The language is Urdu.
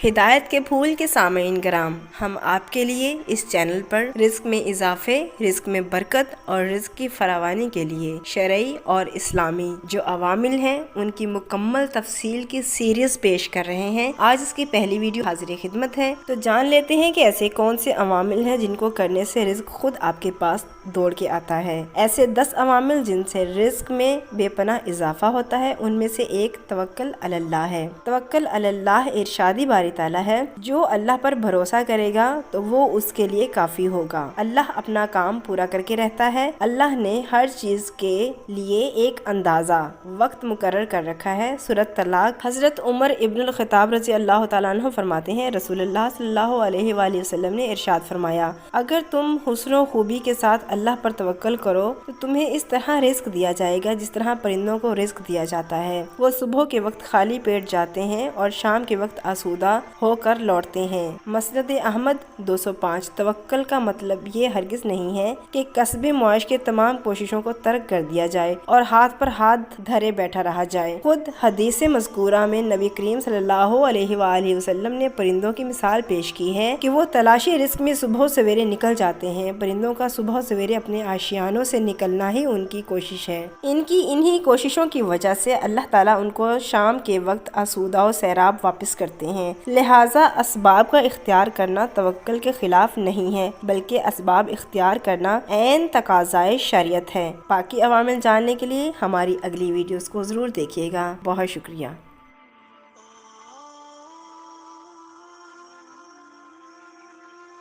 ہدایت کے پھول کے سامعین کرام، ہم آپ کے لیے اس چینل پر رزق میں اضافے، رزق میں برکت اور رزق کی فراوانی کے لیے شرعی اور اسلامی جو عوامل ہیں ان کی مکمل تفصیل کی سیریز پیش کر رہے ہیں۔ آج اس کی پہلی ویڈیو حاضر خدمت ہے، تو جان لیتے ہیں کہ ایسے کون سے عوامل ہیں جن کو کرنے سے رزق خود آپ کے پاس دوڑ کے آتا ہے۔ ایسے 10 عوامل جن سے رزق میں بے پناہ اضافہ ہوتا ہے، ان میں سے ایک توکل علی اللہ ہے۔ توکل علی اللہ ارشادی باری تعالیٰ ہے، جو اللہ پر بھروسہ کرے گا تو وہ اس کے لیے کافی ہوگا۔ اللہ اپنا کام پورا کر کے رہتا ہے۔ اللہ نے ہر چیز کے لیے ایک اندازہ وقت مقرر کر رکھا ہے۔ سورۃ طلاق۔ حضرت عمر ابن الخطاب رضی اللہ تعالیٰ عنہ فرماتے ہیں، رسول اللہ صلی اللہ علیہ وآلہ وسلم نے ارشاد فرمایا، اگر تم حسن و خوبی کے ساتھ اللہ پر توکل کرو تو تمہیں اس طرح رزق دیا جائے گا جس طرح پرندوں کو رزق دیا جاتا ہے۔ وہ صبح کے وقت خالی پیٹ جاتے ہیں اور شام کے وقت آسودہ ہو کر لوٹتے ہیں۔ مسند احمد 205۔ توکل کا مطلب یہ ہرگز نہیں ہے کہ کسب معاش کے تمام کوششوں کو ترک کر دیا جائے اور ہاتھ پر ہاتھ دھرے بیٹھا رہا جائے۔ خود حدیث مذکورہ میں نبی کریم صلی اللہ علیہ وآلہ وسلم نے پرندوں کی مثال پیش کی ہے کہ وہ تلاشی رزق میں صبح سویرے نکل جاتے ہیں۔ پرندوں کا صبح سویرے اپنے آشیانوں سے نکلنا ہی ان کی کوشش ہے۔ انہی کوششوں کی وجہ سے اللہ تعالیٰ ان کو شام کے وقت آسودہ و سیراب واپس کرتے ہیں۔ لہٰذا اسباب کا اختیار کرنا توکل کے خلاف نہیں ہے، بلکہ اسباب اختیار کرنا عین تقاضائے شریعت ہے۔ باقی عوامل جاننے کے لیے ہماری اگلی ویڈیوز کو ضرور دیکھیے گا۔ بہت شکریہ۔